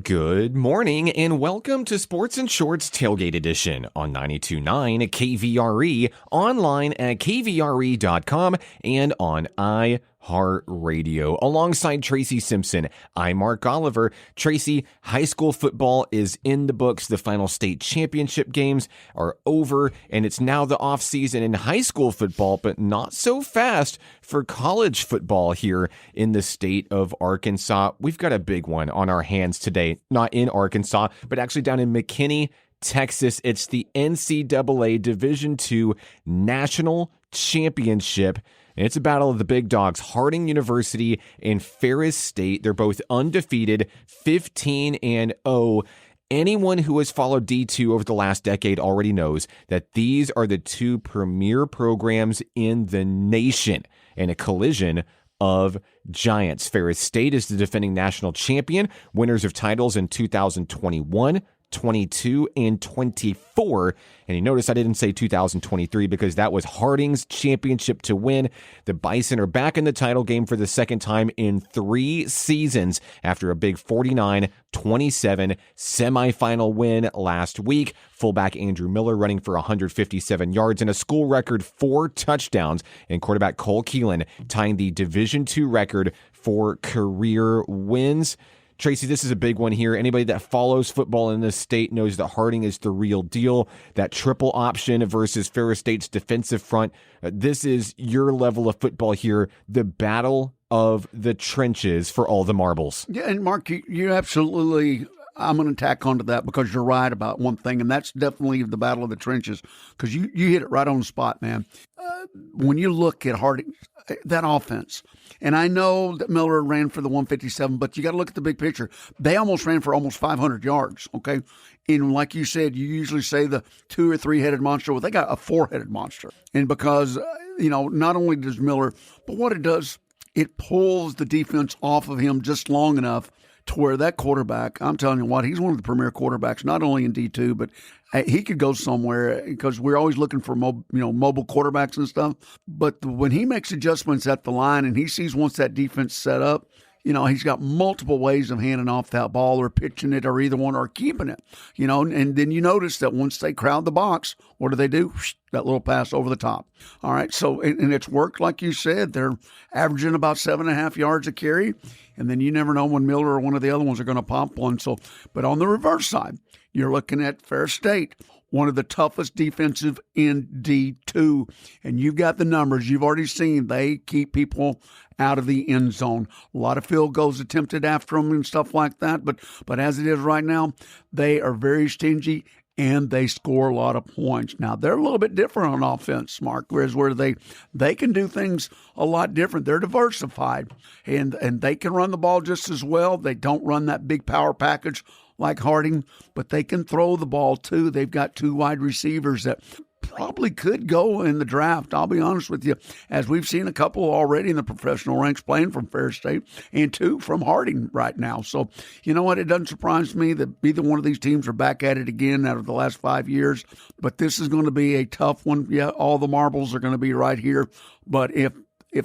Good morning and welcome to Sports and Shorts Tailgate Edition on 92.9 KVRE, online at kvre.com and on iHeartRadio. Alongside Tracy Simpson, I'm Mark Oliver. Tracy, high school football is in the books. The final state championship games are over, and it's now the off season in high school football, but not so fast for college football here in the state of Arkansas. We've got a big one on our hands today, not in Arkansas, but actually down in McKinney, Texas. It's the NCAA Division II National Championship. And it's a battle of the big dogs, Harding University and Ferris State. They're both undefeated, 15-0. Anyone who has followed D2 over the last decade already knows that these are the two premier programs in the nation, and a collision of giants. Ferris State is the defending national champion, winners of titles in 2021, 22, and 24. And you notice I didn't say 2023 because that was Harding's championship to win. The Bison are back in the title game for the second time in 3 seasons after a big 49-27 semifinal win last week. Fullback Andrew Miller running for 157 yards and a school record 4 touchdowns, and quarterback Cole Keelan tying the Division II record for career wins. Tracy, this is a big one here. Anybody that follows football in this state knows that Harding is the real deal. That triple option versus Ferris State's defensive front. This is your level of football here. The battle of the trenches for all the marbles. Yeah, and Mark, you absolutely, I'm going to tack onto that because you're right about one thing, and that's definitely the battle of the trenches, because you hit it right on the spot, man. When you look at Harding, that offense, and I know that Miller ran for the 157, but you got to look at the big picture. They almost ran for almost 500 yards, okay? And like you said, you usually say the 2 or 3-headed monster. Well, they got a 4-headed monster. And because, not only does Miller, but what it does, it pulls the defense off of him just long enough to where that quarterback, I'm telling you what, he's one of the premier quarterbacks, not only in D2, but he could go somewhere because we're always looking for mobile quarterbacks and stuff. But when he makes adjustments at the line and he sees once that defense set up, he's got multiple ways of handing off that ball or pitching it or either one or keeping it, and then you notice that once they crowd the box, what do? That little pass over the top. All right. So, and it's worked like you said. They're averaging about 7.5 yards a carry. And then you never know when Miller or one of the other ones are going to pop one. So, but on the reverse side, you're looking at Ferris State, one of the toughest defensive in D2. And you've got the numbers. You've already seen they keep people out of the end zone. A lot of field goals attempted after them and stuff like that. But as it is right now, they are very stingy and they score a lot of points. Now, they're a little bit different on offense, Mark, whereas where they can do things a lot different. They're diversified, and they can run the ball just as well. They don't run that big power package like Harding, but they can throw the ball too. They've got 2 wide receivers that probably could go in the draft. I'll be honest with you, as we've seen a couple already in the professional ranks playing from Ferris State and 2 from Harding right now. So, you know what? It doesn't surprise me that either one of these teams are back at it again out of the last 5 years. But this is going to be a tough one. Yeah, all the marbles are going to be right here. But if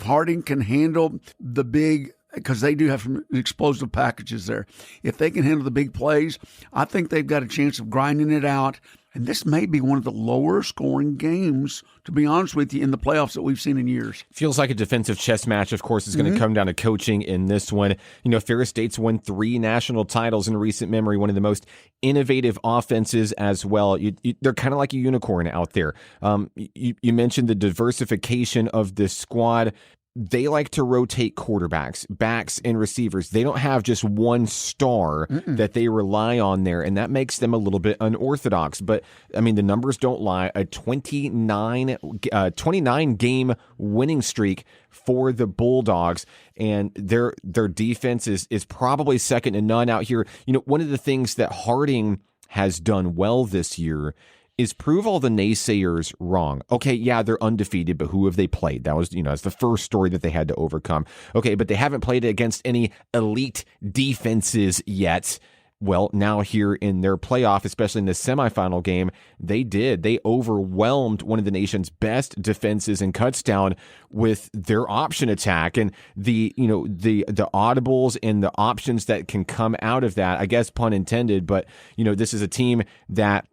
Harding can handle the big, because they do have some explosive packages there. If they can handle the big plays, I think they've got a chance of grinding it out. And this may be one of the lower scoring games, to be honest with you, in the playoffs that we've seen in years. Feels like a defensive chess match, of course, is going to come down to coaching in this one. Ferris State's won 3 national titles in recent memory, one of the most innovative offenses as well. They're kind of like a unicorn out there. You mentioned the diversification of this squad. They like to rotate quarterbacks, backs, and receivers. They don't have just one star that they rely on there, and that makes them a little bit unorthodox. But, the numbers don't lie. A 29-game winning streak for the Bulldogs, and their defense is probably second to none out here. One of the things that Harding has done well this year is prove all the naysayers wrong. Okay, yeah, they're undefeated, but who have they played? That was, that's the first story that they had to overcome. Okay, but they haven't played against any elite defenses yet. Well, now here in their playoff, especially in the semifinal game, they did. They overwhelmed one of the nation's best defenses in Kutztown with their option attack and the audibles and the options that can come out of that. I guess pun intended, but this is a team that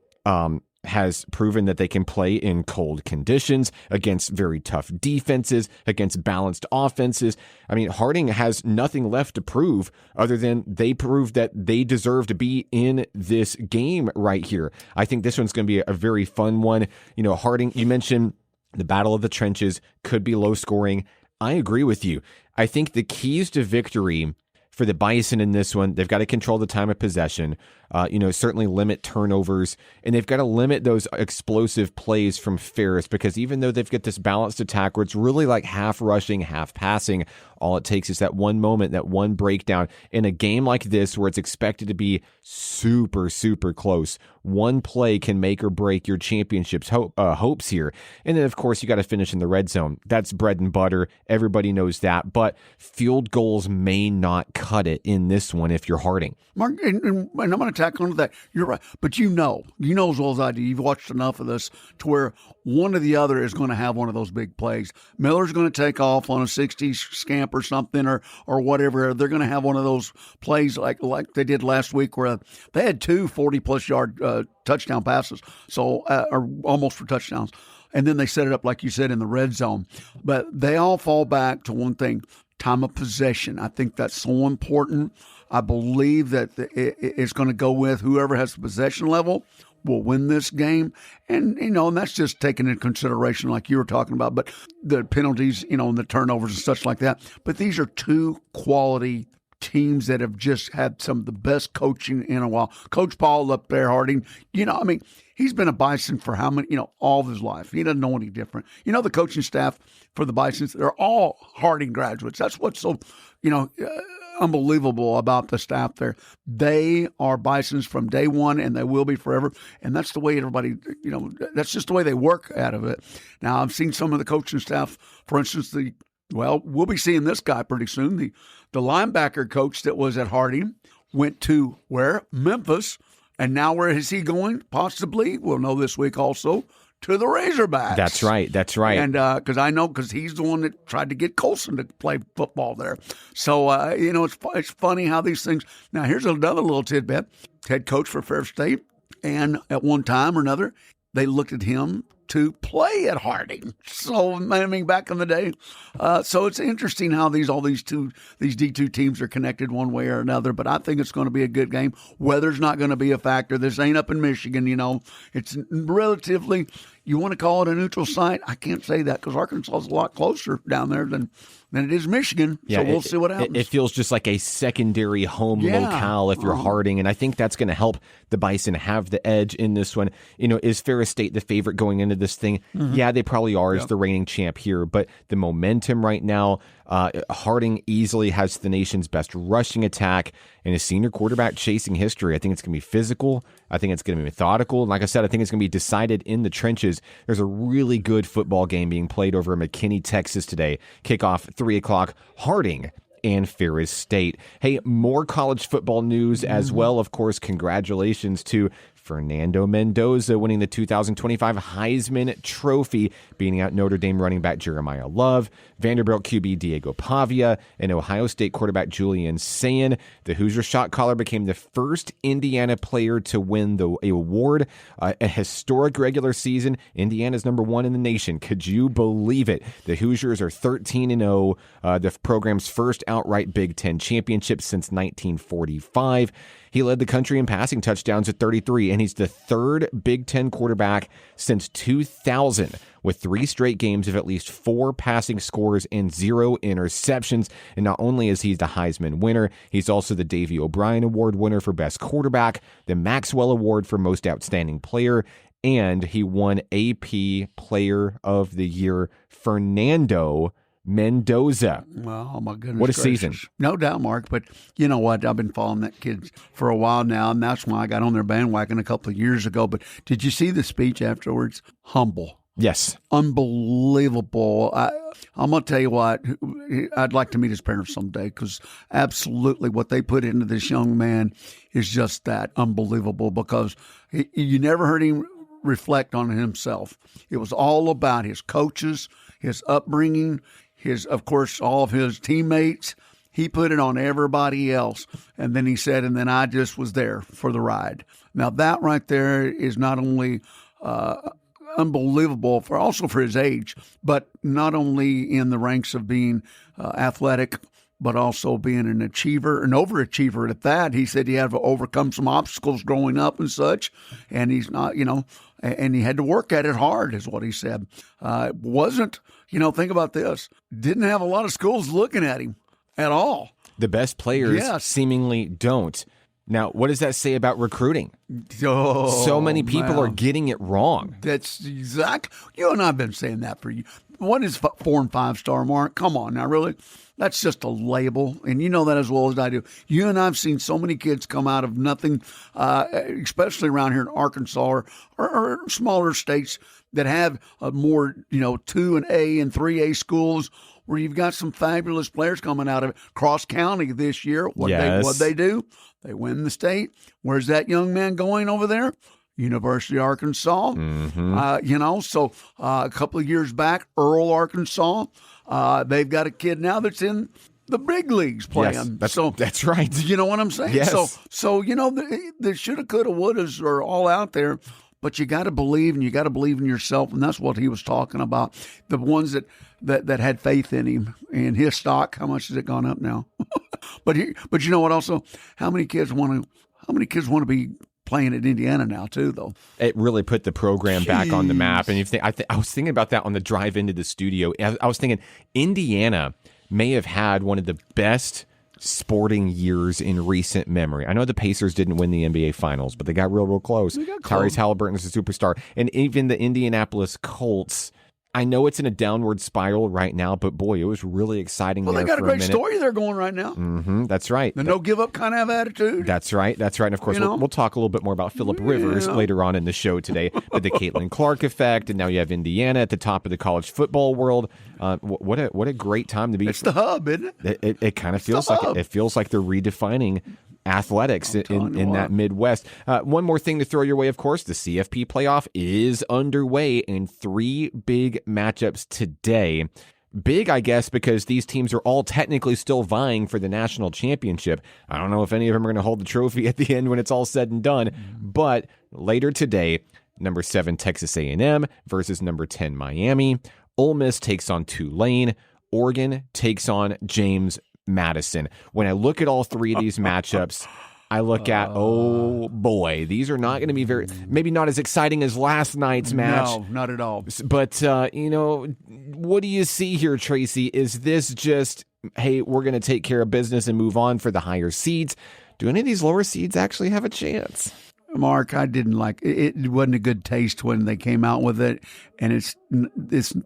has proven that they can play in cold conditions against very tough defenses, against balanced offenses. I mean, Harding has nothing left to prove other than they proved that they deserve to be in this game right here. I think this one's going to be a very fun one. Harding, you mentioned the Battle of the Trenches could be low scoring. I agree with you. I think the keys to victory for the Bison in this one, they've got to control the time of possession, certainly limit turnovers, and they've got to limit those explosive plays from Ferris, because even though they've got this balanced attack where it's really like half rushing, half passing, all it takes is that one moment, that one breakdown. In a game like this where it's expected to be super, super close, one play can make or break your championship's hopes here. And then, of course, you got to finish in the red zone. That's bread and butter. Everybody knows that. But field goals may not cut it in this one if you're Harding. Mark, and I'm going to tack onto that. You're right. But you know as well as I do, you've watched enough of this to where one or the other is going to have one of those big plays. Miller's going to take off on a 60 scamp or something or whatever. They're going to have one of those plays like they did last week where they had 2 40-plus yard touchdown passes, or almost for touchdowns. And then they set it up, like you said, in the red zone. But they all fall back to one thing, time of possession. I think that's so important. I believe that it's going to go with whoever has the possession level will win this game. And, and that's just taken into consideration like you were talking about, but the penalties, and the turnovers and such like that. But these are 2 quality teams that have just had some of the best coaching in a while. Coach Paul up there, Harding, he's been a Bison for how many, all of his life. He doesn't know any different. The coaching staff for the Bisons, they're all Harding graduates. That's what's so, unbelievable about the staff there. They are Bisons from day one, and they will be forever. And that's the way everybody, that's just the way they work out of it. Now, I've seen some of the coaching staff, for instance, we'll be seeing this guy pretty soon. The linebacker coach that was at Harding went to where? Memphis. And now where is he going? Possibly, we'll know this week also, to the Razorbacks. That's right. And because he's the one that tried to get Colson to play football there. So, it's funny how these things. Now, here's another little tidbit. Head coach for Fair State. And at one time or another, they looked at him to play at Harding. So, back in the day. So it's interesting how these D2 teams are connected one way or another, but I think it's going to be a good game. Weather's not going to be a factor. This ain't up in Michigan, It's relatively, you want to call it a neutral site? I can't say that because Arkansas is a lot closer down there than it is Michigan. Yeah, so we'll see what happens. It feels just like a secondary home locale if you're Harding, and I think that's going to help the Bison have the edge in this one. Is Ferris State the favorite going into this thing? Mm-hmm. Yeah, they probably are as the reigning champ here, but the momentum right now, Harding easily has the nation's best rushing attack and a senior quarterback chasing history. I think it's going to be physical. I think it's going to be methodical. And like I said, I think it's going to be decided in the trenches. There's a really good football game being played over in McKinney, Texas today. Kickoff 3 o'clock. Harding and Ferris State. Hey, more college football news as well. Of course, congratulations to Fernando Mendoza winning the 2025 Heisman Trophy, beating out Notre Dame running back Jeremiah Love, Vanderbilt QB Diego Pavia, and Ohio State quarterback Julian Sayin. The Hoosier shot caller became the first Indiana player to win the award. A historic regular season. Indiana's number 1 in the nation. Could you believe it? The Hoosiers are 13-0, the program's first outright Big Ten championship since 1945. He led the country in passing touchdowns at 33, and he's the 3rd Big Ten quarterback since 2000 with 3 straight games of at least 4 passing scores and 0 interceptions. And not only is he the Heisman winner, he's also the Davey O'Brien Award winner for Best Quarterback, the Maxwell Award for Most Outstanding Player, and he won AP Player of the Year. Fernando Mendoza. Oh, my goodness. What a gracious. season. No doubt, Mark. But you know what? I've been following that kid for a while now, and that's why I got on their bandwagon a couple of years ago. But did you see the speech afterwards? Humble. Yes. Unbelievable. I'm going to tell you what, I'd like to meet his parents someday because absolutely what they put into this young man is just that unbelievable because you never heard him reflect on himself. It was all about his coaches, his upbringing, of course, all of his teammates. He put it on everybody else. And then he said, and then I just was there for the ride. Now, that right there is not only unbelievable also for his age, but not only in the ranks of being athletic, but also being an achiever, an overachiever at that. He said he had to overcome some obstacles growing up and such, and he's not, and he had to work at it hard, is what he said. Wasn't, think about this, didn't have a lot of schools looking at him at all. The best players seemingly don't. Now, what does that say about recruiting? So many people are getting it wrong. That's exact. You and I have been saying that for you. What is 4 and 5 star, Mark? Come on now, really? That's just a label, and you know that as well as I do. You and I have seen so many kids come out of nothing, especially around here in Arkansas or smaller states that have more, 2 and A and 3A schools where you've got some fabulous players coming out of it. Cross County this year, what they do? They win the state. Where's that young man going over there? University of Arkansas. Mm-hmm. So a couple of years back, Earl, Arkansas, they've got a kid now that's in the big leagues playing. Yes, that's right. You know what I'm saying? Yes. So the shoulda, coulda, wouldas are all out there, but you got to believe, and you got to believe in yourself, and that's what he was talking about. The ones that had faith in him and his stock. How much has it gone up now? But you know what? Also, how many kids want to be playing at Indiana now too, though? It really put the program back on the map. And I was thinking about that on the drive into the studio. I was thinking Indiana may have had one of the best sporting years in recent memory. I know the Pacers didn't win the NBA Finals, but they got real close. Tyrese Halliburton is a superstar. And even the Indianapolis Colts, I know it's in a downward spiral right now, but boy, it was really exciting. Well, there they got for a great minute. Story there going right now. Mm-hmm, that's right. The no give up kind of attitude. That's right. And of course, we'll talk a little bit more about Phillip Rivers later on in the show today. But the Caitlin Clark effect, and now you have Indiana at the top of the college football world. What a great time to be. It's the hub, isn't it? It kind of feels like it. It feels like they're redefining athletics in that Midwest. One more thing to throw your way, of course, the CFP playoff is underway in 3 big matchups today. Big, I guess, because these teams are all technically still vying for the national championship. I don't know if any of them are going to hold the trophy at the end when it's all said and done, but later today, number 7 Texas A&M versus number 10 Miami. Ole Miss takes on Tulane. Oregon takes on James Madison. When I look at all 3 of these matchups, I look at, oh boy, these are not going to be maybe not as exciting as last night's match. No, not at all. But, what do you see here, Tracy? Is this just, hey, we're going to take care of business and move on for the higher seeds? Do any of these lower seeds actually have a chance? Mark, I didn't like it. It wasn't a good taste when they came out with it, and it's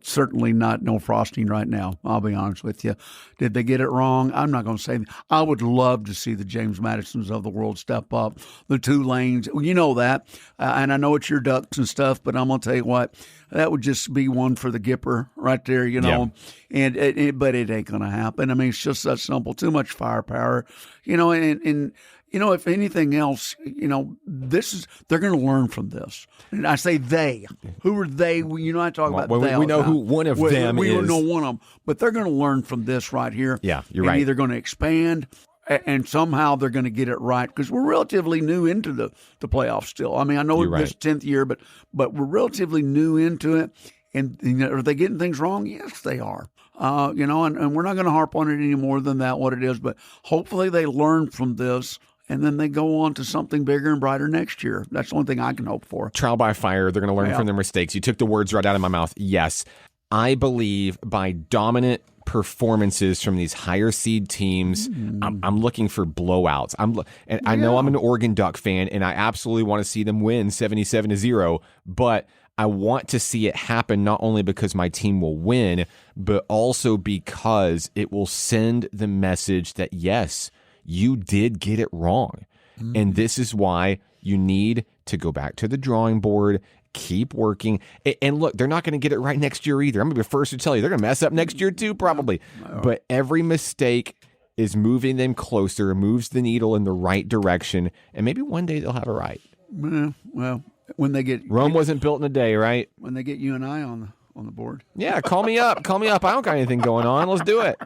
certainly not no frosting right now. I'll be honest with you. Did they get it wrong? I'm not going to say. I would love to see the James Madisons of the world step up. The Tulanes, you know that, and I know it's your Ducks and stuff, but I'm going to tell you what, that would just be one for the Gipper right there, Yeah. And but it ain't going to happen. I mean, it's just that simple. Too much firepower, and. If anything else, they're going to learn from this. And I say they. Who are they? I talk about they. We know who one of them is. We don't know one of them. But they're going to learn from this right here. Yeah, you're right. Either going to expand, and somehow they're going to get it right. Because we're relatively new into the playoffs still. I mean, I know it's 10th year, but we're relatively new into it. And are they getting things wrong? Yes, they are. And we're not going to harp on it any more than that, what it is. But hopefully they learn from this. And then they go on to something bigger and brighter next year. That's the only thing I can hope for. Trial by fire. They're going to learn from their mistakes. You took the words right out of my mouth. Yes. I believe by dominant performances from these higher seed teams, I'm looking for blowouts. I know I'm an Oregon Duck fan, and I absolutely want to see them win 77-0, but I want to see it happen not only because my team will win, but also because it will send the message that, yes, you did get it wrong. And this is why you need to go back to the drawing board keep working. And look, they're not going to get it right next year either. I'm going to be the first to tell you they're going to mess up next year too, probably. But every mistake is moving them closer, moves the needle in the right direction, and maybe one day they'll have it right. Well, when they get Rome wasn't built in a day, right? When they get you and I on the board. Yeah, call me up. Call me up. I don't got anything going on. Let's do it.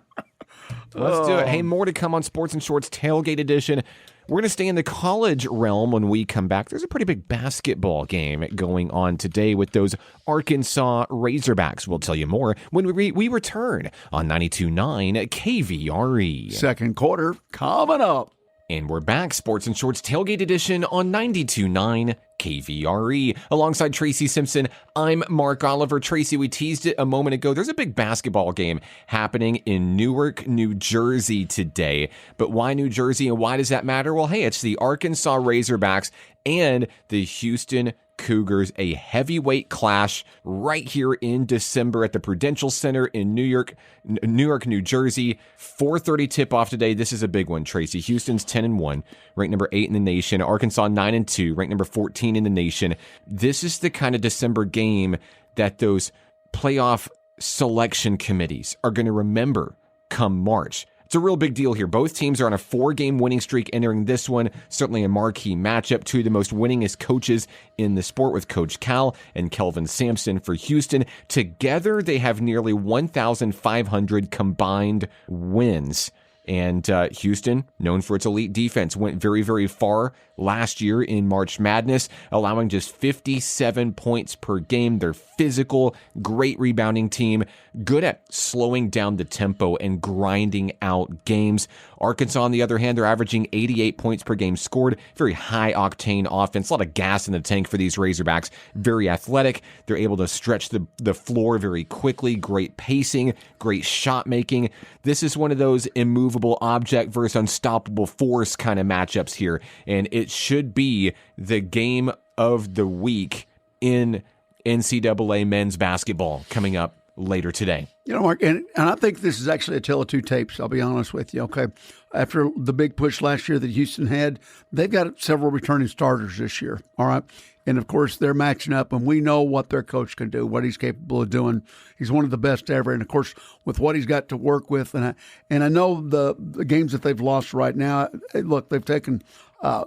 Let's do it. Hey, more to come on Sports and Shorts Tailgate Edition. We're going to stay in the college realm when we come back. There's a pretty big basketball game going on today with those Arkansas Razorbacks. We'll tell you more when we return on 92.9 KVRE. Second quarter coming up. And we're back, Sports and Shorts Tailgate Edition on 92.9 KVRE. Alongside Tracy Simpson, I'm Mark Oliver. Tracy, we teased it a moment ago. There's a big basketball game happening in Newark, New Jersey today. But why New Jersey and why does that matter? Well, hey, it's the Arkansas Razorbacks and the Houston Cougars, a heavyweight clash right here in December at the Prudential Center in Newark, New Jersey. 4:30 tip-off today. This is a big one, Tracy. Houston's 10-1, ranked number 8 in the nation. Arkansas 9-2, ranked number 14 in the nation. This is the kind of December game that those playoff selection committees are going to remember come March. It's a real big deal here. Both teams are on a 4-game winning streak entering this one. Certainly a marquee matchup. Two of the most winningest coaches in the sport with Coach Cal and Kelvin Sampson for Houston. Together, they have nearly 1,500 combined wins. And Houston, known for its elite defense, went very, very far last year in March Madness, allowing just 57 points per game. They're physical, great rebounding team, good at slowing down the tempo and grinding out games. Arkansas, on the other hand, they're averaging 88 points per game scored. Very high-octane offense, a lot of gas in the tank for these Razorbacks. Very athletic. They're able to stretch the floor very quickly. Great pacing, great shot making. This is one of those immovable object versus unstoppable force kind of matchups here, and it should be the game of the week in NCAA men's basketball coming up later today. You know, Mark, and I think this is actually a tale of two tapes, I'll be honest with you, okay? After the big push last year that Houston had, they've got several returning starters this year, all right? And, of course, they're matching up, and we know what their coach can do, what he's capable of doing. He's one of the best ever, and, of course, with what he's got to work with. And I know the games that they've lost right now, look, they've taken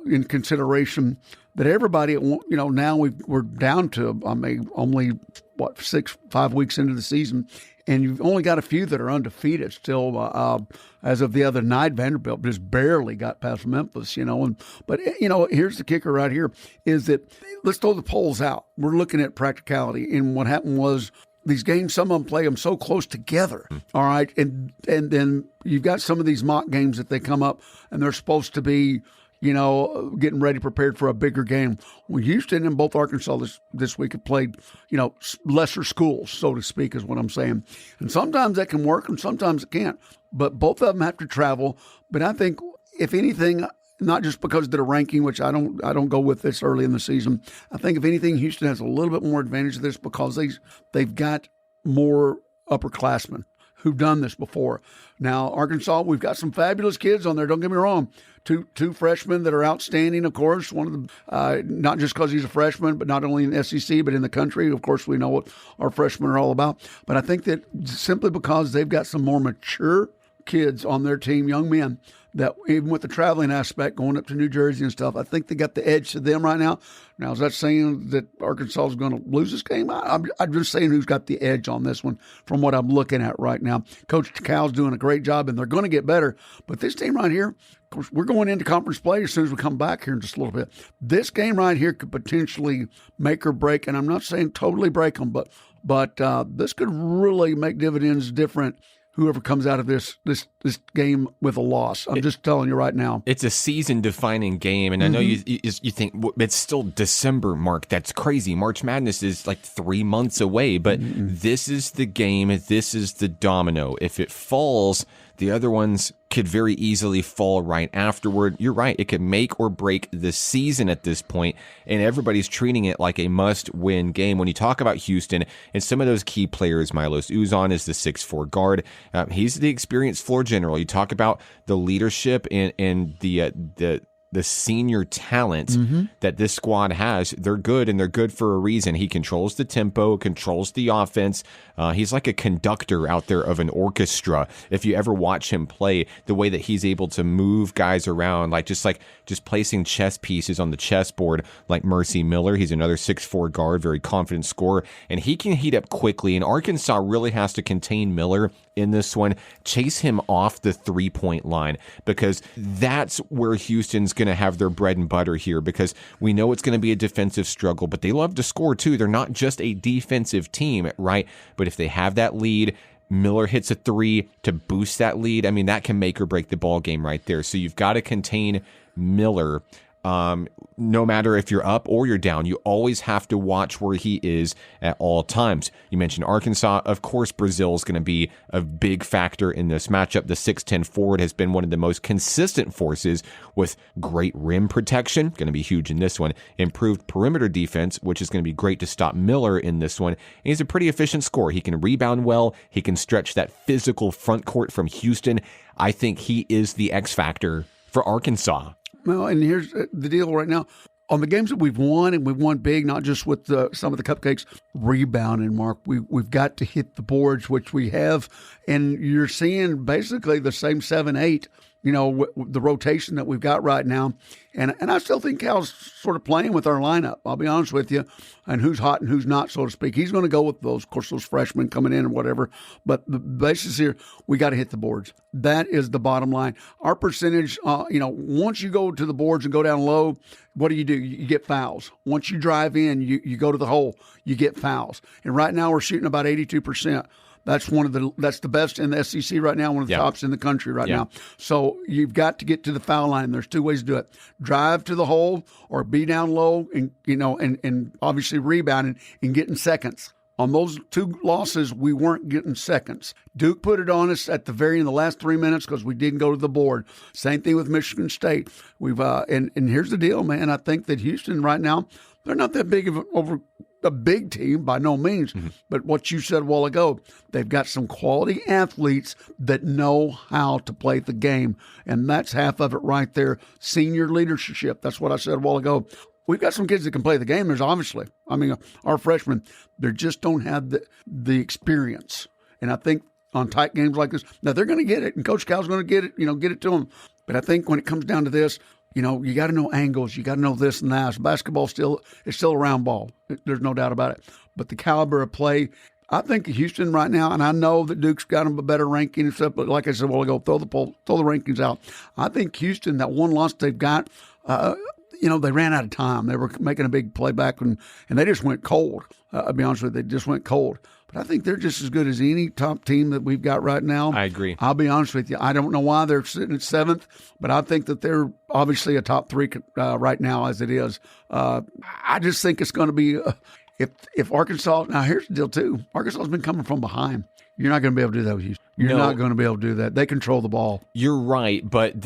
in consideration that everybody, you know, now we're down to, only, 5 weeks into the season, and you've only got a few that are undefeated still. As of the other night, Vanderbilt just barely got past Memphis, you know. But, you know, here's the kicker right here is that let's throw the polls out. We're looking at practicality. And what happened was these games, some of them play them so close together, all right? And then you've got some of these mock games that they come up, and they're supposed to be, you know, getting ready, prepared for a bigger game. Well, Houston and both Arkansas this week have played, you know, lesser schools, so to speak, is what I'm saying. And sometimes that can work and sometimes it can't. But both of them have to travel. But I think, if anything, not just because of their ranking, which I don't go with this early in the season. I think, if anything, Houston has a little bit more advantage of this because they've got more upperclassmen who've done this before. Now, Arkansas, we've got some fabulous kids on there. Don't get me wrong. Two freshmen that are outstanding, of course. One of them, not just because he's a freshman, but not only in the SEC, but in the country. Of course, we know what our freshmen are all about. But I think that simply because they've got some more mature kids on their team, young men, that even with the traveling aspect, going up to New Jersey and stuff, I think they got the edge to them right now. Now, is that saying that Arkansas is going to lose this game? I'm just saying who's got the edge on this one from what I'm looking at right now. Coach Cal's doing a great job, and they're going to get better. But this team right here, of course, we're going into conference play as soon as we come back here in just a little bit. This game right here could potentially make or break, and I'm not saying totally break them, but this could really make dividends different whoever comes out of this game with a loss. I'm just telling you right now. It's a season-defining game, and I know you think it's still December, Mark. That's crazy. March Madness is like 3 months away, but this is the game. This is the domino. If it falls, the other ones could very easily fall right afterward. You're right. It could make or break the season at this point, and everybody's treating it like a must-win game. When you talk about Houston and some of those key players, Milos Uzan is the 6'4" guard. He's the experienced floor general. You talk about the leadership and the the senior talent that this squad has. They're good, and they're good for a reason. He controls the tempo, controls the offense. He's like a conductor out there of an orchestra. If you ever watch him play, the way that he's able to move guys around, just placing chess pieces on the chessboard, like Mercy Miller. He's another 6'4" guard, very confident scorer, and he can heat up quickly. And Arkansas really has to contain Miller in this one, chase him off the 3-point line, because that's where Houston's going to have their bread and butter here, because we know it's going to be a defensive struggle, but they love to score too. They're not just a defensive team, right? But if they have that lead, Miller hits a 3 to boost that lead. I mean, that can make or break the ball game right there. So you've got to contain Miller. No matter if you're up or you're down, you always have to watch where he is at all times. You mentioned Arkansas. Of course, Brazil is going to be a big factor in this matchup. The 6'10" forward has been one of the most consistent forces with great rim protection. Going to be huge in this one. Improved perimeter defense, which is going to be great to stop Miller in this one. And he's a pretty efficient scorer. He can rebound well. He can stretch that physical front court from Houston. I think he is the X factor for Arkansas. Well, and here's the deal right now. On the games that we've won, and we've won big, not just with some of the cupcakes, rebounding, Mark, we've got to hit the boards, which we have, and you're seeing basically the same 7-8, the rotation that we've got right now. And I still think Cal's sort of playing with our lineup, I'll be honest with you, and who's hot and who's not, so to speak. He's going to go with those, of course, those freshmen coming in or whatever. But the basis here, we got to hit the boards. That is the bottom line. Our percentage, once you go to the boards and go down low, what do? You get fouls. Once you drive in, you go to the hole, you get fouls. And right now we're shooting about 82%. That's the best in the SEC right now, one of the tops in the country right now. So you've got to get to the foul line. There's two ways to do it: drive to the hole or be down low, and and obviously rebounding and getting seconds. On those two losses, we weren't getting seconds. Duke put it on us at the last 3 minutes because we didn't go to the board. Same thing with Michigan State. We've and here's the deal, man. I think that Houston right now, they're not that big of a big team by no means. Mm-hmm. But what you said a while ago, they've got some quality athletes that know how to play the game, and that's half of it right there. Senior leadership. That's what I said a while ago. We've got some kids that can play the game. There's obviously, our freshmen, they just don't have the experience. And I think on tight games like this, now they're going to get it, and Coach Cal's going to get it, get it to them. But I think when it comes down to this, you got to know angles. You got to know this and that. So basketball it's still a round ball. There's no doubt about it. But the caliber of play, I think Houston right now, and I know that Duke's got them a better ranking and stuff, but like I said a while ago, throw the rankings out. I think Houston, that one loss they've got, they ran out of time. They were making a big play back, and they just went cold. I'll be honest with you, they just went cold. But I think they're just as good as any top team that we've got right now. I agree. I'll be honest with you. I don't know why they're sitting at 7th, but I think that they're obviously a top 3 right now as it is. I just think it's going to be if Arkansas. Now here's the deal too. Arkansas has been coming from behind. You're not going to be able to do that with Houston. You're not going to be able to do that. They control the ball. You're right, but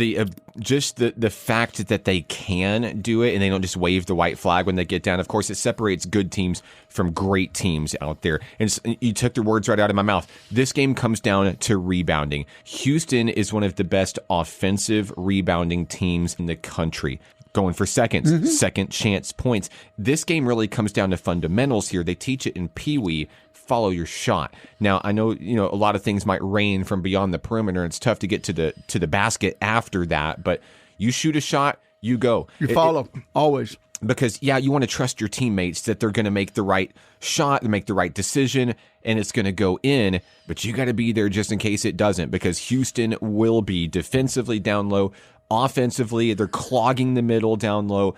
just the fact that they can do it and they don't just wave the white flag when they get down, of course, it separates good teams from great teams out there. And you took the words right out of my mouth. This game comes down to rebounding. Houston is one of the best offensive rebounding teams in the country. Going for seconds, second chance points. This game really comes down to fundamentals here. They teach it in Pee Wee. Follow your shot. Now, I know, a lot of things might rain from beyond the perimeter. It's tough to get to the basket after that, but you shoot a shot, you go. You follow, always. Because, you want to trust your teammates that they're going to make the right shot, make the right decision, and it's going to go in, but you got to be there just in case it doesn't, because Houston will be defensively down low. Offensively, they're clogging the middle down low.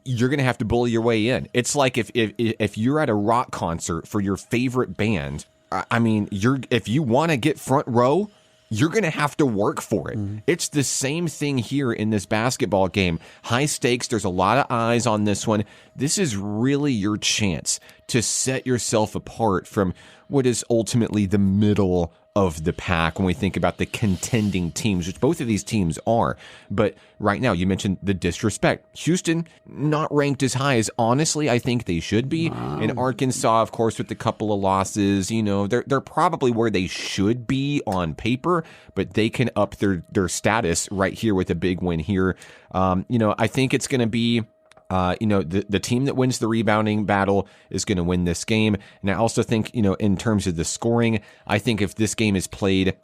You're going to have to bully your way in. It's like if you're at a rock concert for your favorite band, if you want to get front row, you're going to have to work for it. Mm-hmm. It's the same thing here in this basketball game. High stakes. There's a lot of eyes on this one. This is really your chance to set yourself apart from what is ultimately the middle of the pack when we think about the contending teams, which both of these teams are. But right now, you mentioned the disrespect. Houston, not ranked as high as honestly I think they should be. And Arkansas, of course, with the couple of losses, they're probably where they should be on paper, but they can up their status right here with a big win here. I think it's going to be the team that wins the rebounding battle is going to win this game. And I also think, in terms of the scoring, I think if this game is played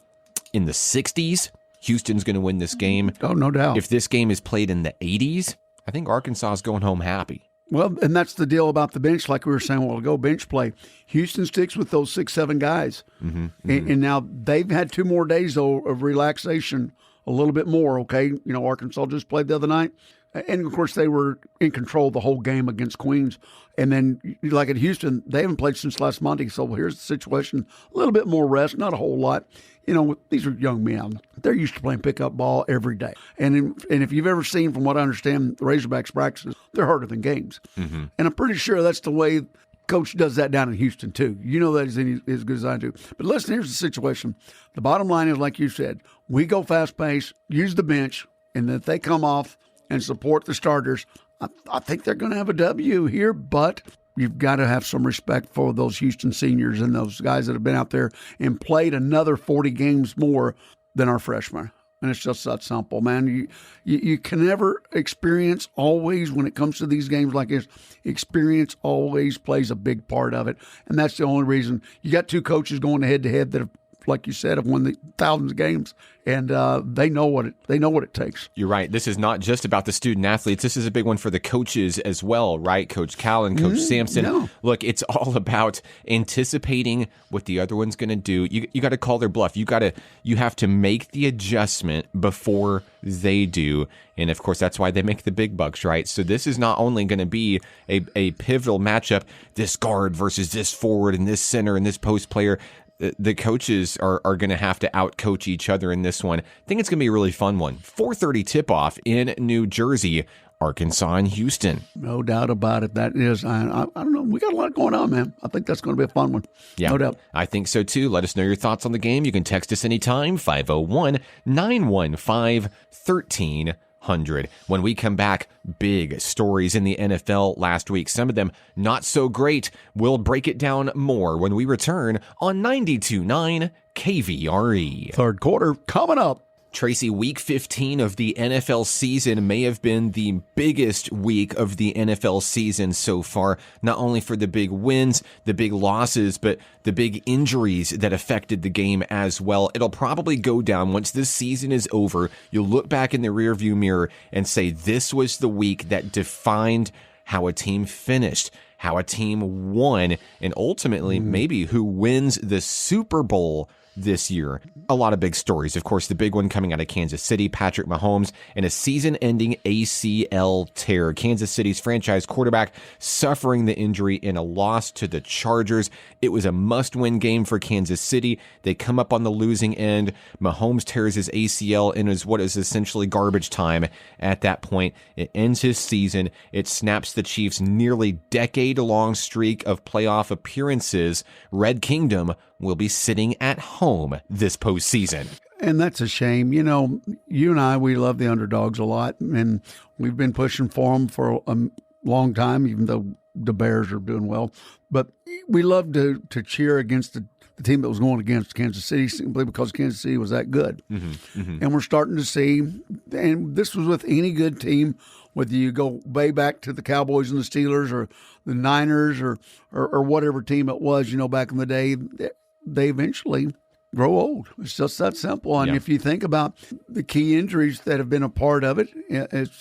in the 60s, Houston's going to win this game. Oh, no doubt. If this game is played in the 80s, I think Arkansas is going home happy. Well, and that's the deal about the bench, like we were saying a while ago, bench play. Houston sticks with those 6-7 guys. And now they've had 2 more days, though, of relaxation, a little bit more, okay? Arkansas just played the other night. And, of course, they were in control the whole game against Queens. And then, like at Houston, they haven't played since last Monday. So here's the situation. A little bit more rest, not a whole lot. These are young men. They're used to playing pickup ball every day. And if you've ever seen, from what I understand, the Razorbacks practices, they're harder than games. And I'm pretty sure that's the way Coach does that down in Houston, too. That is as good as I do. But listen, here's the situation. The bottom line is, like you said, we go fast-paced, use the bench, and if they come off and support the starters, I think they're going to have a W here, but you've got to have some respect for those Houston seniors and those guys that have been out there and played another 40 games more than our freshmen. And it's just that simple, man. You can never experience always when it comes to these games like this. Experience always plays a big part of it. And that's the only reason. You got 2 coaches going head-to-head that have, like you said, have won the thousands of games, and they know what it takes. You're right. This is not just about the student athletes. This is a big one for the coaches as well, right? Coach Callen, Coach Sampson. No. Look, it's all about anticipating what the other one's going to do. You got to call their bluff. You have to make the adjustment before they do. And of course, that's why they make the big bucks, right? So this is not only going to be a pivotal matchup, this guard versus this forward and this center and this post player. The coaches are going to have to out-coach each other in this one. I think it's going to be a really fun one. 4:30 tip-off in New Jersey, Arkansas and Houston. No doubt about it. That is, I don't know. We got a lot going on, man. I think that's going to be a fun one. Yeah, no doubt. I think so, too. Let us know your thoughts on the game. You can text us anytime, 501-915-1300. When we come back, big stories in the NFL last week. Some of them not so great. We'll break it down more when we return on 92.9 KVRE. Third quarter coming up. Tracy, week 15 of the NFL season may have been the biggest week of the NFL season so far, not only for the big wins, the big losses, but the big injuries that affected the game as well. It'll probably go down once this season is over. You'll look back in the rearview mirror and say, this was the week that defined how a team finished, how a team won, and ultimately maybe who wins the Super Bowl this year. A lot of big stories. Of course, the big one coming out of Kansas City, Patrick Mahomes, and a season-ending ACL tear. Kansas City's franchise quarterback suffering the injury in a loss to the Chargers. It was a must-win game for Kansas City. They come up on the losing end. Mahomes tears his ACL in what is essentially garbage time at that point. It ends his season. It snaps the Chiefs' nearly decade-long streak of playoff appearances. Red Kingdom will be sitting at home this postseason. And that's a shame. You and I, we love the underdogs a lot, and we've been pushing for them for a long time, even though the Bears are doing well. But we love to cheer against the team that was going against Kansas City simply because Kansas City was that good. And we're starting to see, and this was with any good team, whether you go way back to the Cowboys and the Steelers or the Niners or whatever team it was, back in the day, they eventually grow old. It's just that simple. And if you think about the key injuries that have been a part of it,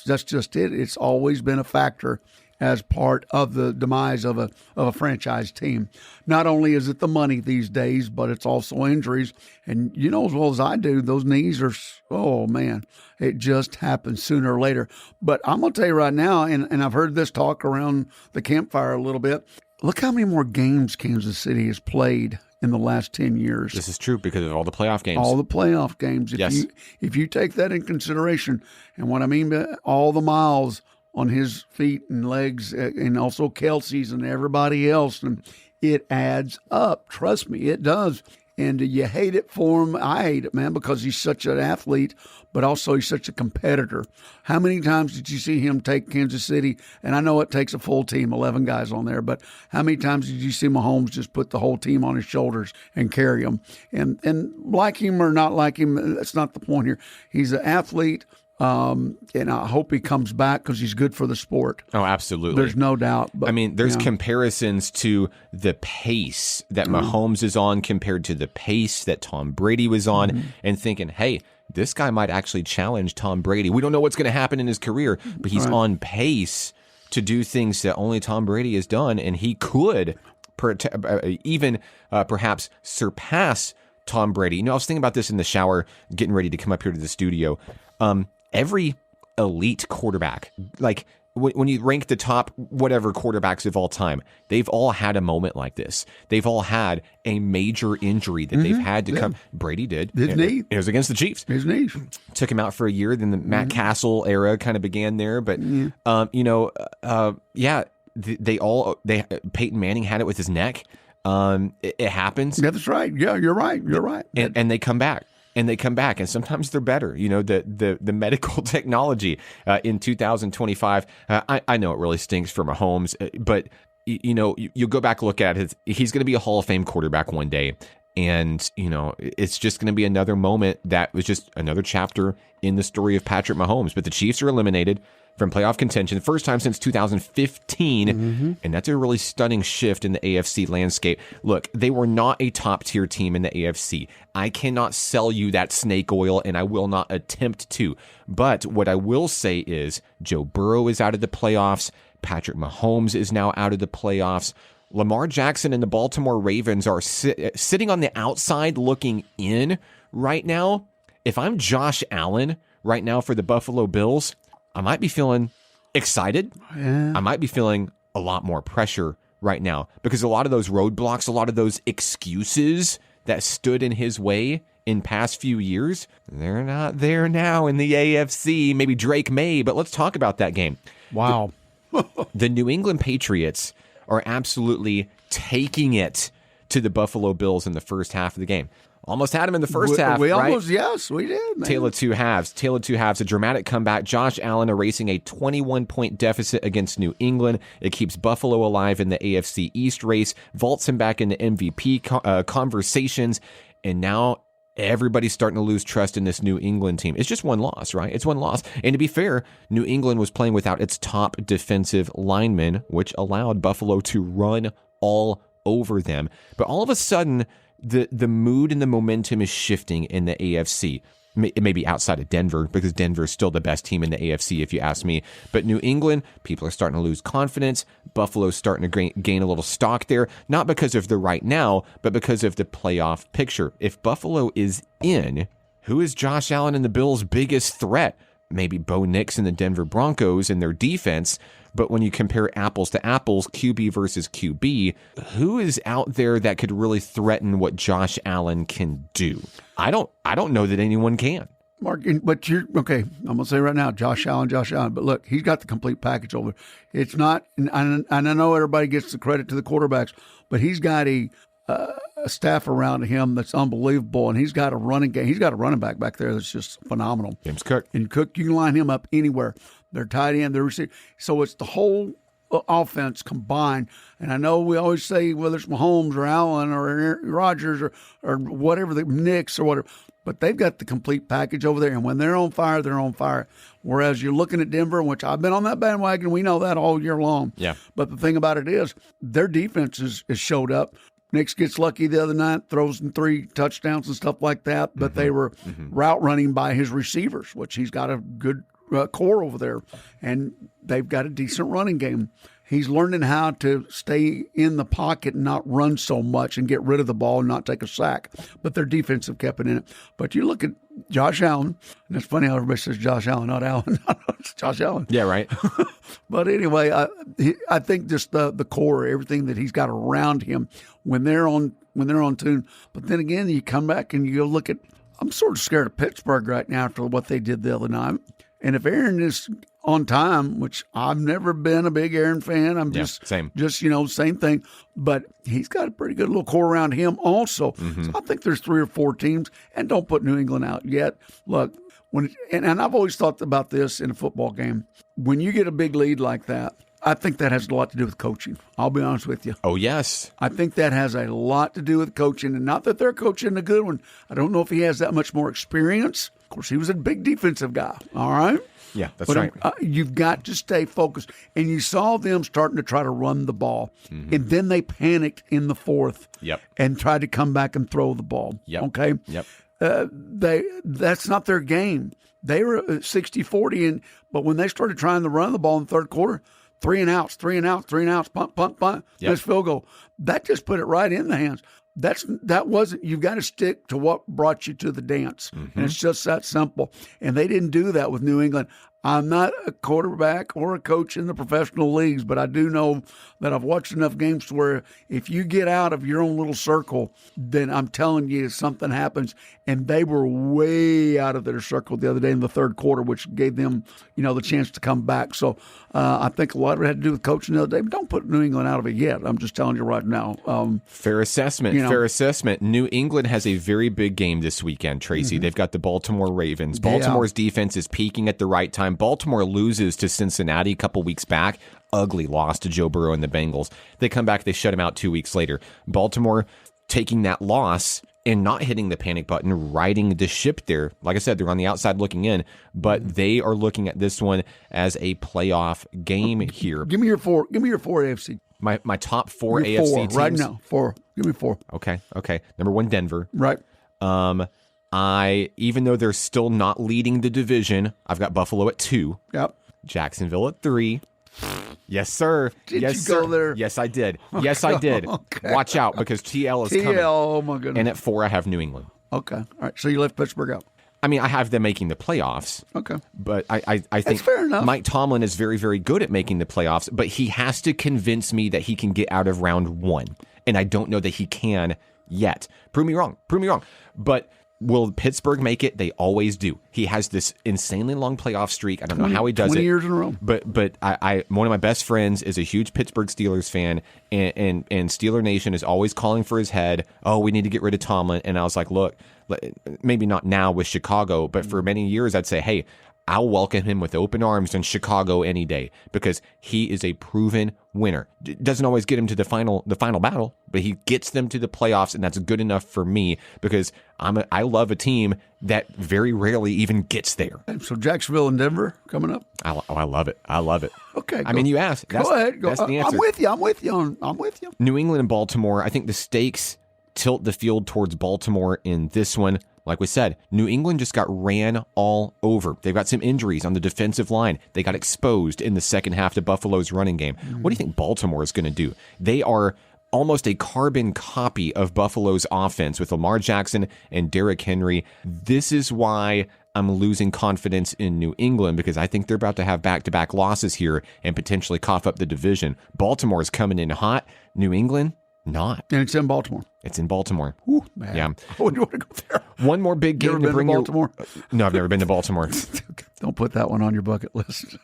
that's just it. It's always been a factor as part of the demise of a franchise team. Not only is it the money these days, but it's also injuries. And you know as well as I do, those knees are, oh man, it just happens sooner or later. But I'm going to tell you right now, and I've heard this talk around the campfire a little bit, look how many more games Kansas City has played in the last 10 years. This is true because of all the playoff games. All the playoff games. If you take that in consideration, and what I mean by all the miles on his feet and legs, and also Kelsey's and everybody else, and it adds up. Trust me, it does. And you hate it for him. I hate it, man, because he's such an athlete, but also he's such a competitor. How many times did you see him take Kansas City? And I know it takes a full team, 11 guys on there, but how many times did you see Mahomes just put the whole team on his shoulders and carry them? And like him or not like him, that's not the point here. He's an athlete. And I hope he comes back because he's good for the sport. Oh, absolutely. There's no doubt. But, I mean, there's comparisons to the pace that Mahomes is on compared to the pace that Tom Brady was on, and thinking, hey, this guy might actually challenge Tom Brady. We don't know what's going to happen in his career, but he's on pace to do things that only Tom Brady has done, and he could even perhaps surpass Tom Brady. You know, I was thinking about this in the shower, getting ready to come up here to the studio. Every elite quarterback, like when you rank the top whatever quarterbacks of all time, they've all had a moment like this. They've all had a major injury that they've had to come. Brady did. His knee. It was against the Chiefs. His knee. Took him out for a year. Then the Matt Castle era kind of began there. But, Peyton Manning had it with his neck. It happens. Yeah, that's right. Yeah, you're right. You're right. And they come back. And sometimes they're better. You know, the medical technology in 2025. I know it really stinks for Mahomes, but you go back and look at it. He's going to be a Hall of Fame quarterback one day, and it's just going to be another moment that was just another chapter in the story of Patrick Mahomes. But the Chiefs are eliminated from playoff contention, the first time since 2015, and that's a really stunning shift in the AFC landscape. Look, they were not a top-tier team in the AFC. I cannot sell you that snake oil, and I will not attempt to. But what I will say is Joe Burrow is out of the playoffs. Patrick Mahomes is now out of the playoffs. Lamar Jackson and the Baltimore Ravens are sitting on the outside looking in right now. If I'm Josh Allen right now for the Buffalo Bills, I might be feeling excited. Yeah. I might be feeling a lot more pressure right now because a lot of those roadblocks, a lot of those excuses that stood in his way in past few years, they're not there now in the AFC. Maybe Drake may, but let's talk about that game. Wow. The New England Patriots are absolutely taking it to the Buffalo Bills in the first half of the game. Almost had him in the first half, we right? Yes, we did, man. Tale of two halves. A dramatic comeback. Josh Allen erasing a 21-point deficit against New England. It keeps Buffalo alive in the AFC East race, vaults him back into MVP conversations, and now everybody's starting to lose trust in this New England team. It's just one loss, right? It's one loss. And to be fair, New England was playing without its top defensive linemen, which allowed Buffalo to run all over them. But all of a sudden, the mood and the momentum is shifting in the AFC. Maybe outside of Denver, because Denver is still the best team in the AFC, if you ask me. But New England, people are starting to lose confidence. Buffalo's starting to gain a little stock there, not because of the right now, but because of the playoff picture. If Buffalo is in, who is Josh Allen and the Bills' biggest threat? Maybe Bo Nix and the Denver Broncos and their defense. But when you compare apples to apples, QB versus QB, who is out there that could really threaten what Josh Allen can do? I don't know that anyone can. Mark, but you're okay. I'm gonna say right now, Josh Allen. But look, he's got the complete package over there. It's not, and I know everybody gets the credit to the quarterbacks, but he's got a staff around him that's unbelievable, and he's got a running game. He's got a running back there that's just phenomenal. James Cook. And Cook, you can line him up anywhere. They're tight end, they're receiver. So it's the whole offense combined. And I know we always say whether it's Mahomes or Allen or Rodgers or whatever, the Knicks or whatever, but they've got the complete package over there. And when they're on fire, they're on fire. Whereas you're looking at Denver, which I've been on that bandwagon, we know that all year long. Yeah. But the thing about it is their defense has showed up. Nix gets lucky the other night, throws in 3 touchdowns and stuff like that, but they were route running by his receivers, which he's got a good core over there, and they've got a decent running game. He's learning how to stay in the pocket and not run so much and get rid of the ball and not take a sack. But their defense have kept it in it. But you look at Josh Allen, and it's funny how everybody says Josh Allen, not Allen. It's Josh Allen. Yeah, right. But anyway, I think just the core, everything that he's got around him when they're on tune. But then again, you come back and you go look at. I'm sort of scared of Pittsburgh right now after what they did the other night. And if Aaron is on time, which I've never been a big Aaron fan, I'm same. Same thing. But he's got a pretty good little core around him also. So I think there's 3 or 4 teams, and don't put New England out yet. Look, and I've always thought about this in a football game. When you get a big lead like that, I think that has a lot to do with coaching. I'll be honest with you. Oh, yes. I think that has a lot to do with coaching, and not that they're coaching a good one. I don't know if he has that much more experience. Of course, he was a big defensive guy, all right? Yeah, that's right. You've got to stay focused. And you saw them starting to try to run the ball, and then they panicked in the fourth and tried to come back and throw the ball, okay? Yep. That's not their game. They were 60-40, but when they started trying to run the ball in the third quarter, 3 and outs, punt, missed field goal. That just put it right in the hands. That wasn't. You've got to stick to what brought you to the dance, and it's just that simple. And they didn't do that with New England. I'm not a quarterback or a coach in the professional leagues, but I do know that I've watched enough games to where if you get out of your own little circle, then I'm telling you something happens. And they were way out of their circle the other day in the third quarter, which gave them, the chance to come back. So I think a lot of it had to do with coaching the other day. But don't put New England out of it yet. I'm just telling you right now. Fair assessment. Fair assessment. New England has a very big game this weekend, Tracy. They've got the Baltimore Ravens. Baltimore's defense is peaking at the right time. Baltimore loses to Cincinnati a couple weeks back. Ugly loss to Joe Burrow and the Bengals. They come back, they shut him out 2 weeks later. Baltimore taking that loss and not hitting the panic button, riding the ship there. Like I said, they're on the outside looking in, but they are looking at this one as a playoff game here. Give me your 4. Give me your 4 AFC. My top 4 AFC teams. Right now. 4. Give me 4. Okay. Number 1, Denver. Right. Even though they're still not leading the division, I've got Buffalo at 2. Yep. Jacksonville at 3. Yes, sir. Did yes, you sir. go there? Yes, I did. Yes, I did. Okay. Watch out because TL is coming. Oh, my goodness. And at 4, I have New England. Okay. All right. So you left Pittsburgh out. I mean, I have them making the playoffs. Okay. But I think fair enough. Mike Tomlin is very, very good at making the playoffs, but he has to convince me that he can get out of round 1. And I don't know that he can yet. Prove me wrong. But will Pittsburgh make it? They always do. He has this insanely long playoff streak. I don't know how he does 20 it. 20 years in a row. But I one of my best friends is a huge Pittsburgh Steelers fan, and Steeler Nation is always calling for his head. Oh, we need to get rid of Tomlin. And I was like, look, maybe not now with Chicago, but for many years I'd say, hey, I'll welcome him with open arms in Chicago any day because he is a proven winner. It doesn't always get him to the final battle, but he gets them to the playoffs, and that's good enough for me because I love a team that very rarely even gets there. So Jacksonville and Denver coming up. I love it. Okay. I mean, you asked. Go ahead. Go. That's the answer. I'm with you. New England and Baltimore. I think the stakes tilt the field towards Baltimore in this one. Like we said, New England just got ran all over. They've got some injuries on the defensive line. They got exposed in the second half to Buffalo's running game. What do you think Baltimore is going to do? They are almost a carbon copy of Buffalo's offense with Lamar Jackson and Derrick Henry. This is why I'm losing confidence in New England because I think they're about to have back-to-back losses here and potentially cough up the division. Baltimore is coming in hot. New England, not. And it's in Baltimore. It's in Baltimore. Ooh, man. Yeah. I wouldn't want to go there. One more big game to bring Baltimore? No, I've never been to Baltimore. Don't put that one on your bucket list.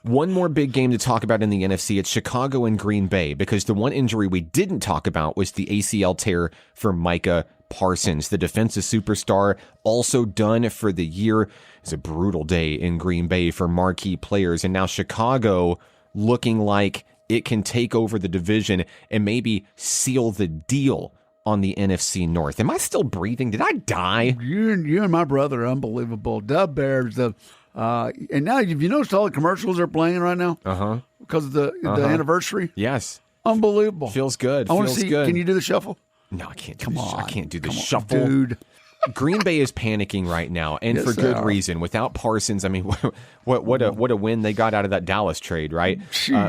One more big game to talk about in the NFC. It's Chicago and Green Bay because the one injury we didn't talk about was the ACL tear for Micah Parsons, the defensive superstar, also done for the year. It's a brutal day in Green Bay for marquee players. And now Chicago looking like it can take over the division and maybe seal the deal on the NFC North. Am I still breathing? Did I die? You and my brother are unbelievable. Dub Bears, and now have you noticed all the commercials they're playing right now? Because of the anniversary? Yes. Unbelievable. Feels good. I want to see. Good. Can you do the shuffle? No, I can't. I can't do the shuffle, dude. Green Bay is panicking right now, and Yes, for good they are. reason. Without Parsons, I mean, what a win they got out of that Dallas trade, right?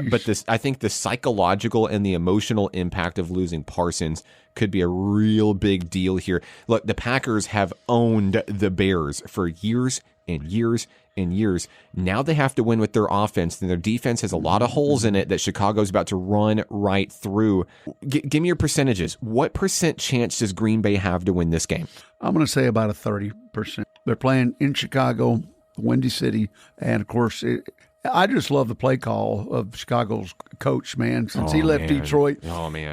But I think the psychological and the emotional impact of losing Parsons could be a real big deal here. Look, the Packers have owned the Bears for years and years and years. Now they have to win with their offense, and their defense has a lot of holes in it that Chicago's about to run right through. Give me your percentages. What % chance does Green Bay have to win this game? I'm going to say about a 30%. They're playing in Chicago. Windy City, and of course, I just love the play call of Chicago's coach, man. Since he left Detroit,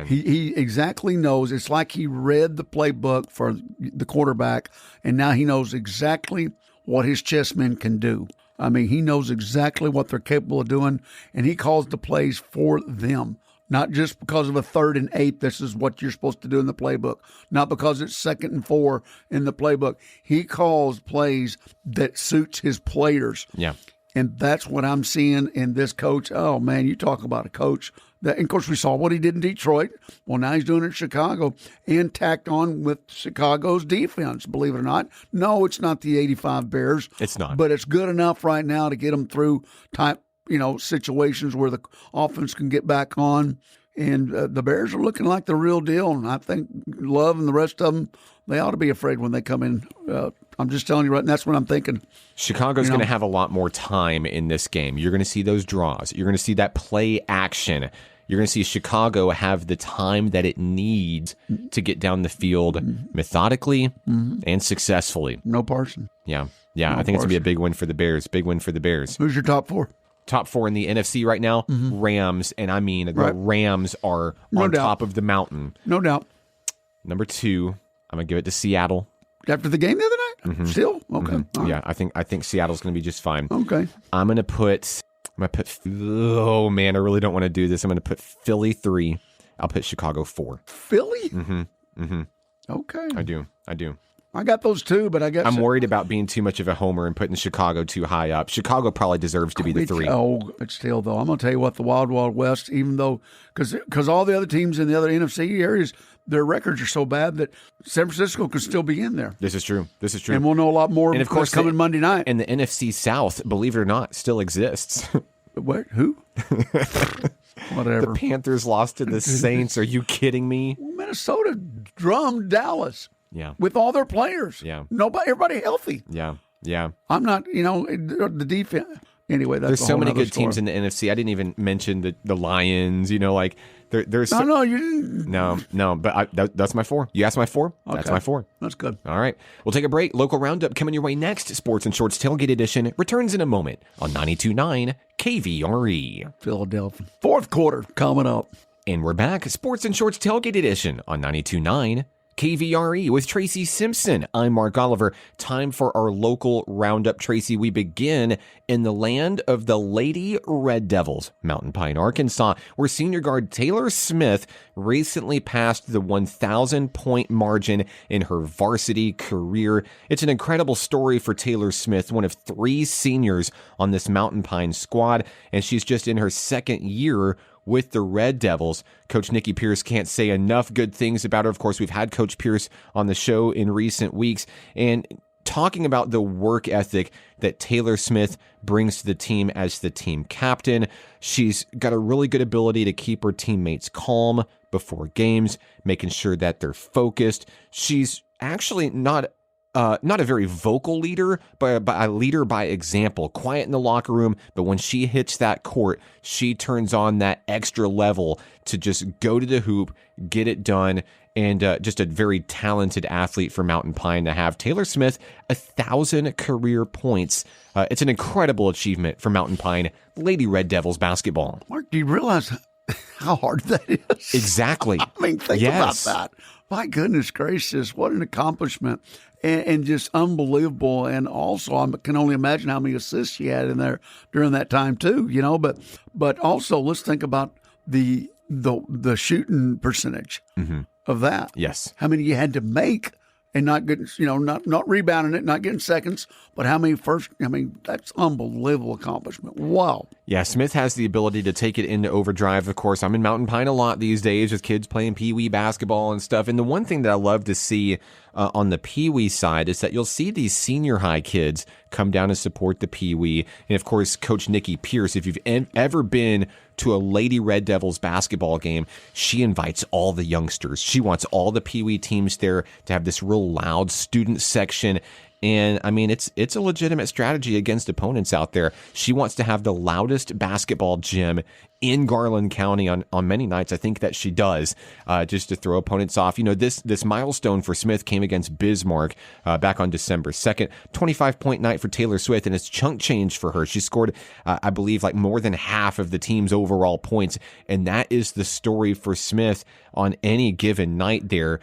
he exactly knows. It's like he read the playbook for the quarterback, and now he knows exactly what his chess men can do. I mean, he knows exactly what they're capable of doing, and he calls the plays for them. Not just because of a 3rd and 8, this is what you're supposed to do in the playbook. Not because it's 2nd and 4 in the playbook. He calls plays that suits his players. Yeah. And that's what I'm seeing in this coach. Oh, man, you talk about a coach. And, of course, we saw what he did in Detroit. Well, now he's doing it in Chicago and tacked on with Chicago's defense, believe it or not. No, it's not the 85 Bears. It's not. But it's good enough right now to get them through situations where the offense can get back on. And the Bears are looking like the real deal. And I think Love and the rest of them, they ought to be afraid when they come in. I'm just telling you right now, that's what I'm thinking. Chicago's going to have a lot more time in this game. You're going to see those draws. You're going to see that play action. You're going to see Chicago have the time that it needs to get down the field methodically and successfully. No Parson. Yeah. I think it's going to be a big win for the Bears. Big win for the Bears. Who's your top 4? Top 4 in the NFC right now, Rams, and I mean the Rams are on top of the mountain. No doubt. Number 2, I'm going to give it to Seattle. After the game the other night? Still? Okay. Yeah, I think Seattle's going to be just fine. Okay. I'm going to put, oh man, I really don't want to do this. I'm going to put Philly 3. I'll put Chicago 4. Philly? Okay. I do. I got those 2, but I guess I'm worried about being too much of a homer and putting Chicago too high up. Chicago probably deserves to be the 3. It's still, though. I'm going to tell you what, the Wild Wild West, even though, because all the other teams in the other NFC areas, their records are so bad that San Francisco could still be in there. This is true. And we'll know a lot more, and of course, coming Monday night. And the NFC South, believe it or not, still exists. What? Who? Whatever. The Panthers lost to the Saints. Are you kidding me? Minnesota drummed Dallas. Yeah. With all their players. Yeah. Everybody healthy. Yeah. I'm not, the defense. Anyway, that's there's so many good teams in the NFC. I didn't even mention the Lions. There's no, you didn't. No. But that's my 4. You asked my 4. Okay. That's my 4. That's good. All right, we'll take a break. Local roundup coming your way next. Sports and Shorts Tailgate Edition returns in a moment on 92.9 KVRE. Philadelphia. 4th quarter coming up, and we're back. Sports and Shorts Tailgate Edition on 92.9 KVRE with Tracy Simpson. I'm Mark Oliver. Time for our local roundup. Tracy, we begin in the land of the Lady Red Devils, Mountain Pine, Arkansas, where senior guard Taylor Smith recently passed the 1,000-point margin in her varsity career. It's an incredible story for Taylor Smith, one of 3 seniors on this Mountain Pine squad, and she's just in her 2nd year with the Red Devils. Coach Nikki Pierce can't say enough good things about her. Of course, we've had Coach Pierce on the show in recent weeks, and talking about the work ethic that Taylor Smith brings to the team as the team captain. She's got a really good ability to keep her teammates calm before games, making sure that they're focused. She's actually not a very vocal leader, but a leader by example, quiet in the locker room. But when she hits that court, she turns on that extra level to just go to the hoop, get it done. And just a very talented athlete for Mountain Pine to have. Taylor Smith, 1,000 career points. It's an incredible achievement for Mountain Pine Lady Red Devils basketball. Mark, do you realize how hard that is? Exactly. I mean, think about that. My goodness gracious, what an accomplishment. And just unbelievable. And also, I can only imagine how many assists she had in there during that time too. But also, let's think about the shooting percentage of that. Yes, how many you had to make and not getting, not rebounding it, not getting seconds, but how many first. I mean, that's unbelievable accomplishment. Wow. Yeah, Smith has the ability to take it into overdrive. Of course, I'm in Mountain Pine a lot these days with kids playing Pee-wee basketball and stuff. And the one thing that I love to see on the Pee-wee side is that you'll see these senior high kids come down to support the Pee-wee. And of course, Coach Nikki Pierce, if you've ever been to a Lady Red Devils basketball game, she invites all the youngsters. She wants all the Pee-wee teams there to have this real loud student section. And I mean, it's a legitimate strategy against opponents out there. She wants to have the loudest basketball gym in Garland County on many nights. I think that she does, just to throw opponents off. You know, this milestone for Smith came against Bismarck back on December 2nd. 25-point night for Taylor Swift, and it's chunk change for her. She scored, I believe, like more than half of the team's overall points, and that is the story for Smith on any given night there.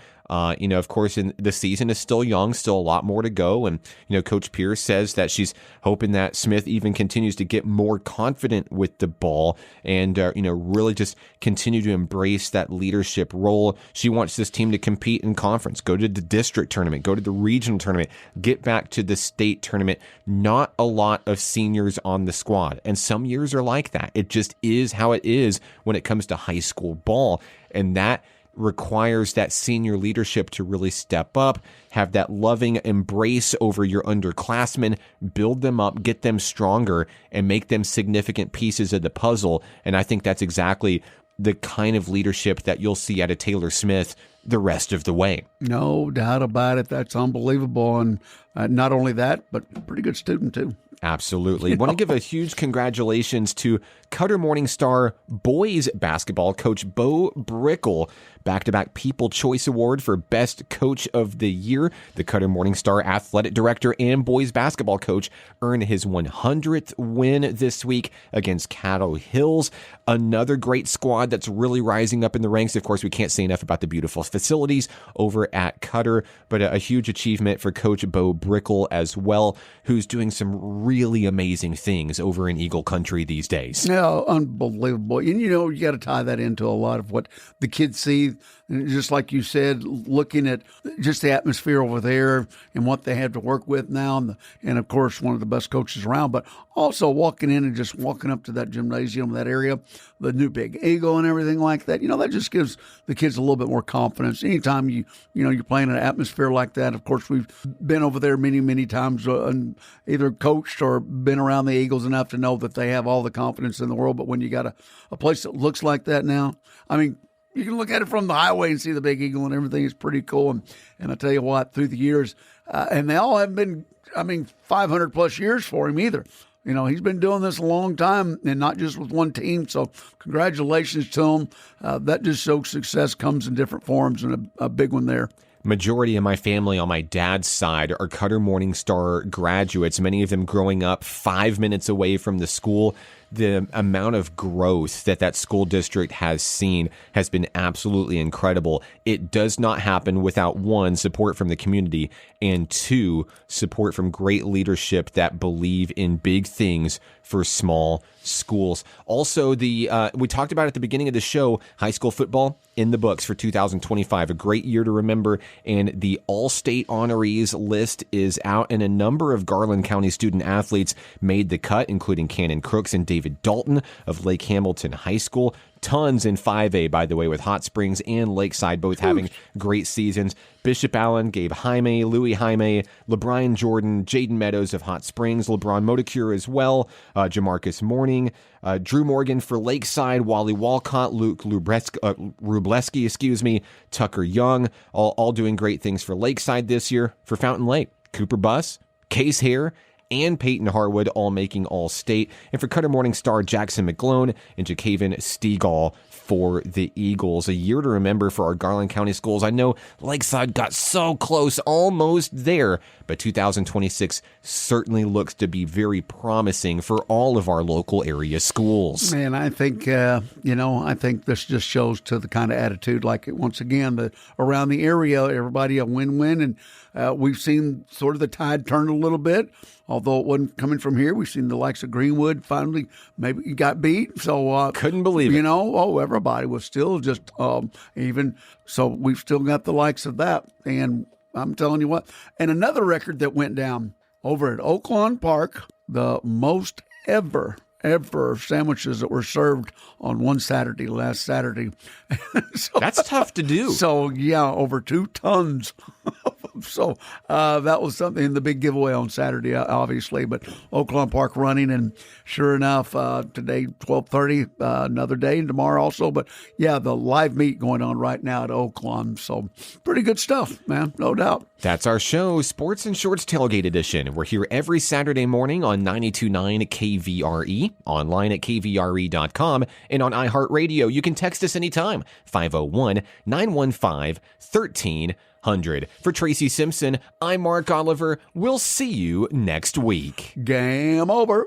You know, of course, the season is still young, still a lot more to go. And, you know, Coach Pierce says that she's hoping that Smith even continues to get more confident with the ball and, you know, really just continue to embrace that leadership role. She wants this team to compete in conference, go to the district tournament, go to the regional tournament, get back to the state tournament. Not a lot of seniors on the squad. And some years are like that. It just is how it is when it comes to high school ball. And that requires that senior leadership to really step up, have that loving embrace over your underclassmen, build them up, get them stronger, and make them significant pieces of the puzzle. And I think that's exactly the kind of leadership that you'll see out of Taylor Smith the rest of the way. No doubt about it. That's unbelievable. And not only that, but a pretty good student, too. Absolutely. Want to give a huge congratulations to Cutter Morningstar boys basketball coach Bo Brickle, back-to-back People Choice Award for Best Coach of the Year. The Cutter Morningstar athletic director and boys basketball coach earned his 100th win this week against Caddo Hills. Another great squad that's really rising up in the ranks. Of course, we can't say enough about the beautiful facilities over at Cutter, but a huge achievement for Coach Bo Brickle as well, who's doing some really amazing things over in Eagle Country these days. Yeah, unbelievable. And, you know, you got to tie that into a lot of what the kids see. And just like you said, looking at just the atmosphere over there and what they have to work with now. And of course, one of the best coaches around, but also walking in and just walking up to that gymnasium, that area, the new Big Eagle and everything like that. You know, that just gives the kids a little bit more confidence. Anytime you're playing in an atmosphere like that, of course, we've been over there many, many times and either coached or been around the Eagles enough to know that they have all the confidence in the world. But when you got a place that looks like that now, I mean, you can look at it from the highway and see the Big Eagle and everything is pretty cool. And I tell you what, through the years, and they all have been, 500 plus years for him either. You know, he's been doing this a long time and not just with one team. So congratulations to him. That just shows success comes in different forms, and a big one there. Majority of my family on my dad's side are Cutter Morningstar graduates, many of them growing up 5 minutes away from the school. The amount of growth that school district has seen has been absolutely incredible. It does not happen without, one, support from the community, and two, support from great leadership that believe in big things for small schools. Also, we talked about at the beginning of the show, high school football in the books for 2025, a great year to remember, and the all-state honorees list is out, and a number of Garland County student athletes made the cut, including Cannon Crooks and David Dalton of Lake Hamilton High School. Tons in 5A, by the way, with Hot Springs and Lakeside both having great seasons. Bishop Allen, Gabe Jaime, Louis Jaime, LeBron Jordan, Jaden Meadows of Hot Springs, LeBron Modicure as well, Jamarcus Morning, Drew Morgan for Lakeside, Wally Walcott, Luke Rubleski, Tucker Young, all doing great things for Lakeside this year. For Fountain Lake, Cooper Buss, Case Hare, and Peyton Harwood all making All-State. And for Cutter Morningstar, Jackson McGlone and Jakaven Stegall for the Eagles. A year to remember for our Garland County schools. I know Lakeside got so close, almost there, but 2026 certainly looks to be very promising for all of our local area schools. Man, I think, I think this just shows to the kind of attitude, like, once again, around the area, everybody a win-win, and we've seen sort of the tide turn a little bit. Although it wasn't coming from here, we've seen the likes of Greenwood finally maybe got beat. So couldn't believe it. Everybody was still just even. So we've still got the likes of that. And I'm telling you what. And another record that went down over at Oaklawn Park, the most ever sandwiches that were served on one Saturday, last Saturday. That's tough to do. So, yeah, over 2 tons of So that was something, the big giveaway on Saturday, obviously. But Oaklawn Park running, and sure enough, today 12:30, another day, and tomorrow also. But yeah, the live meet going on right now at Oaklawn. So pretty good stuff, man, no doubt. That's our show, Sports and Shorts Tailgate Edition. We're here every Saturday morning on 92.9 KVRE, online at kvre.com, and on iHeartRadio. You can text us anytime, 501-915-1300. For Tracy Simpson, I'm Mark Oliver. We'll see you next week. Game over.